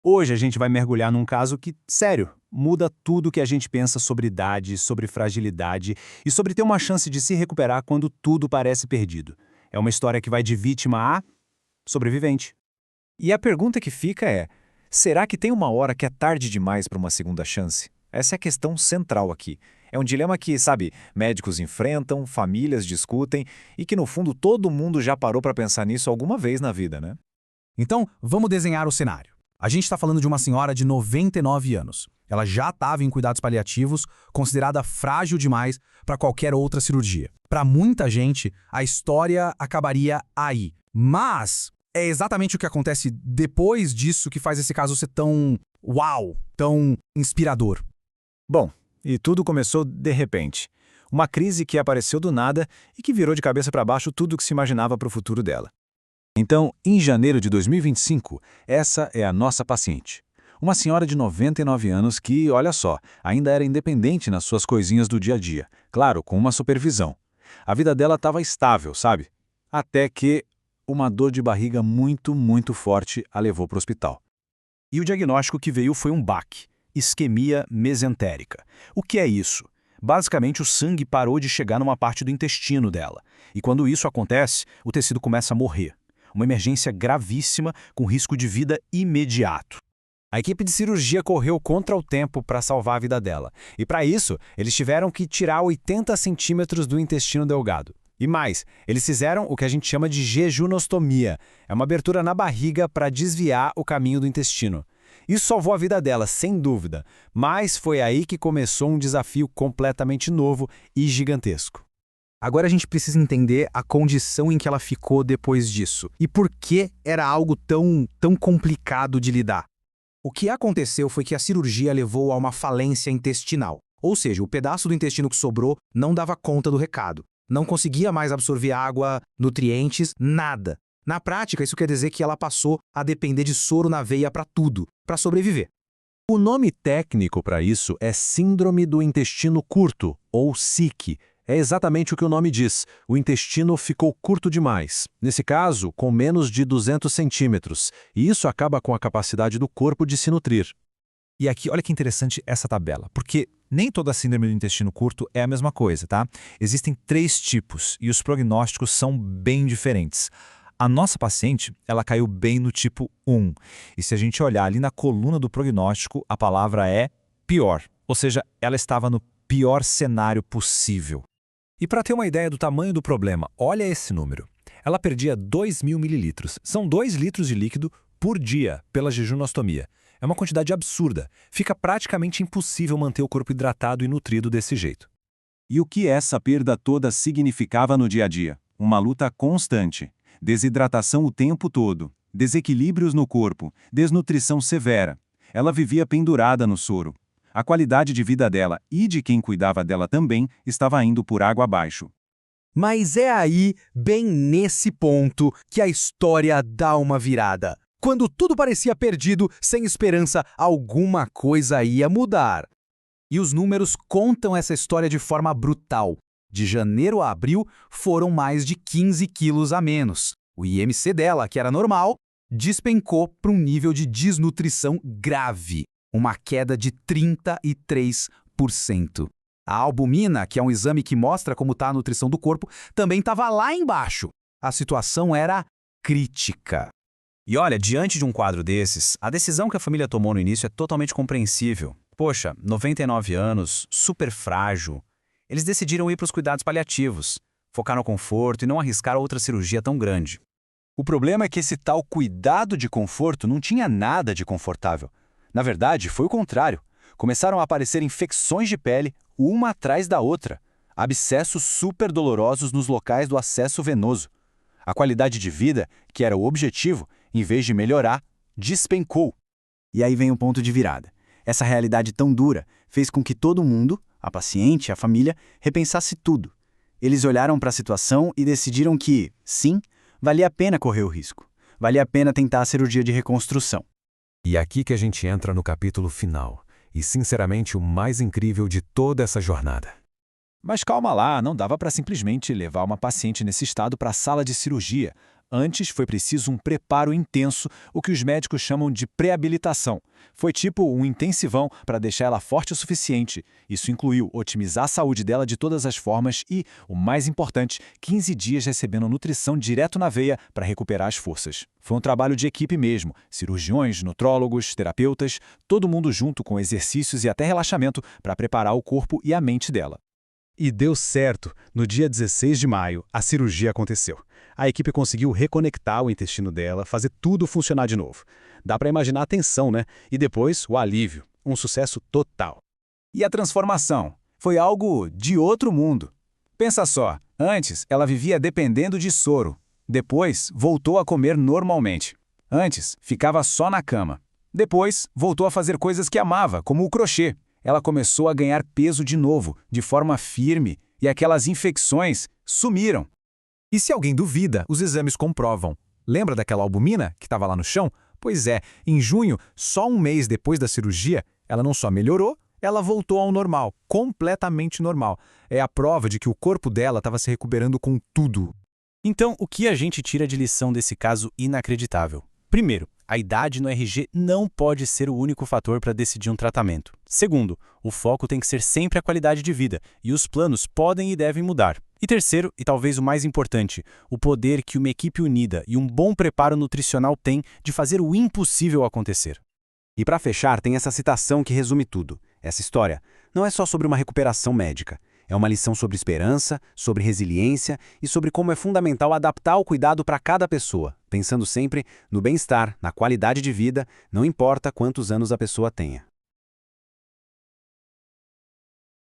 Hoje a gente vai mergulhar num caso que, sério, muda tudo o que a gente pensa sobre idade, sobre fragilidade e sobre ter uma chance de se recuperar quando tudo parece perdido. É uma história que vai de vítima a sobrevivente. E a pergunta que fica é: será que tem uma hora que é tarde demais para uma segunda chance? Essa é a questão central aqui. É um dilema que, sabe, médicos enfrentam, famílias discutem e que, no fundo, todo mundo já parou para pensar nisso alguma vez na vida, né? Então, vamos desenhar o cenário. A gente está falando de uma senhora de 99 anos. Ela já estava em cuidados paliativos, considerada frágil demais para qualquer outra cirurgia. Para muita gente, a história acabaria aí. Mas é exatamente o que acontece depois disso que faz esse caso ser tão uau, tão inspirador. Bom, e tudo começou de repente. Uma crise que apareceu do nada e que virou de cabeça para baixo tudo o que se imaginava para o futuro dela. Então, em janeiro de 2025, essa é a nossa paciente. Uma senhora de 99 anos que, olha só, ainda era independente nas suas coisinhas do dia a dia, claro, com uma supervisão. A vida dela estava estável, sabe? Até que uma dor de barriga muito forte a levou para o hospital. E o diagnóstico que veio foi um BAC, isquemia mesentérica. O que é isso? Basicamente, o sangue parou de chegar numa parte do intestino dela. E quando isso acontece, o tecido começa a morrer. Uma emergência gravíssima com risco de vida imediato. A equipe de cirurgia correu contra o tempo para salvar a vida dela. E para isso, eles tiveram que tirar 80 centímetros do intestino delgado. E mais, eles fizeram o que a gente chama de jejunostomia. É uma abertura na barriga para desviar o caminho do intestino. Isso salvou a vida dela, sem dúvida. Mas foi aí que começou um desafio completamente novo e gigantesco. Agora a gente precisa entender a condição em que ela ficou depois disso e por que era algo tão complicado de lidar. O que aconteceu foi que a cirurgia levou a uma falência intestinal, ou seja, o pedaço do intestino que sobrou não dava conta do recado, não conseguia mais absorver água, nutrientes, nada. Na prática, isso quer dizer que ela passou a depender de soro na veia para tudo, para sobreviver. O nome técnico para isso é Síndrome do Intestino Curto, ou SIC. É exatamente o que o nome diz. O intestino ficou curto demais. Nesse caso, com menos de 200 centímetros. E isso acaba com a capacidade do corpo de se nutrir. E aqui, olha que interessante essa tabela, porque nem toda síndrome do intestino curto é a mesma coisa, tá? Existem 3 tipos e os prognósticos são bem diferentes. A nossa paciente, ela caiu bem no tipo 1. E se a gente olhar ali na coluna do prognóstico, a palavra é pior. Ou seja, ela estava no pior cenário possível. E para ter uma ideia do tamanho do problema, olha esse número. Ela perdia 2.000 mililitros. São 2 litros de líquido por dia pela jejunostomia. É uma quantidade absurda. Fica praticamente impossível manter o corpo hidratado e nutrido desse jeito. E o que essa perda toda significava no dia a dia? Uma luta constante. Desidratação o tempo todo. Desequilíbrios no corpo. Desnutrição severa. Ela vivia pendurada no soro. A qualidade de vida dela e de quem cuidava dela também estava indo por água abaixo. Mas é aí, bem nesse ponto, que a história dá uma virada. Quando tudo parecia perdido, sem esperança, alguma coisa ia mudar. E os números contam essa história de forma brutal. De janeiro a abril, foram mais de 15 quilos a menos. O IMC dela, que era normal, despencou para um nível de desnutrição grave. Uma queda de 33%. A albumina, que é um exame que mostra como está a nutrição do corpo, também estava lá embaixo. A situação era crítica. E olha, diante de um quadro desses, a decisão que a família tomou no início é totalmente compreensível. Poxa, 99 anos, super frágil. Eles decidiram ir para os cuidados paliativos, focar no conforto e não arriscar outra cirurgia tão grande. O problema é que esse tal cuidado de conforto não tinha nada de confortável. Na verdade, foi o contrário. Começaram a aparecer infecções de pele, uma atrás da outra. Abscessos super dolorosos nos locais do acesso venoso. A qualidade de vida, que era o objetivo, em vez de melhorar, despencou. E aí vem o ponto de virada. Essa realidade tão dura fez com que todo mundo, a paciente, a família, repensasse tudo. Eles olharam para a situação e decidiram que, sim, valia a pena correr o risco. Valia a pena tentar a cirurgia de reconstrução. E aqui que a gente entra no capítulo final. E, sinceramente, o mais incrível de toda essa jornada. Mas calma lá, não dava para simplesmente levar uma paciente nesse estado para a sala de cirurgia. Antes foi preciso um preparo intenso, o que os médicos chamam de pré-habilitação. Foi tipo um intensivão para deixar ela forte o suficiente. Isso incluiu otimizar a saúde dela de todas as formas e, o mais importante, 15 dias recebendo nutrição direto na veia para recuperar as forças. Foi um trabalho de equipe mesmo, cirurgiões, nutrólogos, terapeutas, todo mundo junto com exercícios e até relaxamento para preparar o corpo e a mente dela. E deu certo. No dia 16 de maio, a cirurgia aconteceu. A equipe conseguiu reconectar o intestino dela, fazer tudo funcionar de novo. Dá para imaginar a tensão, né? E depois, o alívio. Um sucesso total. E a transformação? Foi algo de outro mundo. Pensa só, antes ela vivia dependendo de soro. Depois, voltou a comer normalmente. Antes, ficava só na cama. Depois, voltou a fazer coisas que amava, como o crochê. Ela começou a ganhar peso de novo, de forma firme, e aquelas infecções sumiram. E se alguém duvida, os exames comprovam. Lembra daquela albumina que estava lá no chão? Pois é, em junho, só um mês depois da cirurgia, ela não só melhorou, ela voltou ao normal, completamente normal. É a prova de que o corpo dela estava se recuperando com tudo. Então, o que a gente tira de lição desse caso inacreditável? Primeiro, a idade no RG não pode ser o único fator para decidir um tratamento. Segundo, o foco tem que ser sempre a qualidade de vida, e os planos podem e devem mudar. E terceiro, e talvez o mais importante, o poder que uma equipe unida e um bom preparo nutricional tem de fazer o impossível acontecer. E para fechar, tem essa citação que resume tudo. Essa história não é só sobre uma recuperação médica. É uma lição sobre esperança, sobre resiliência e sobre como é fundamental adaptar o cuidado para cada pessoa, pensando sempre no bem-estar, na qualidade de vida, não importa quantos anos a pessoa tenha.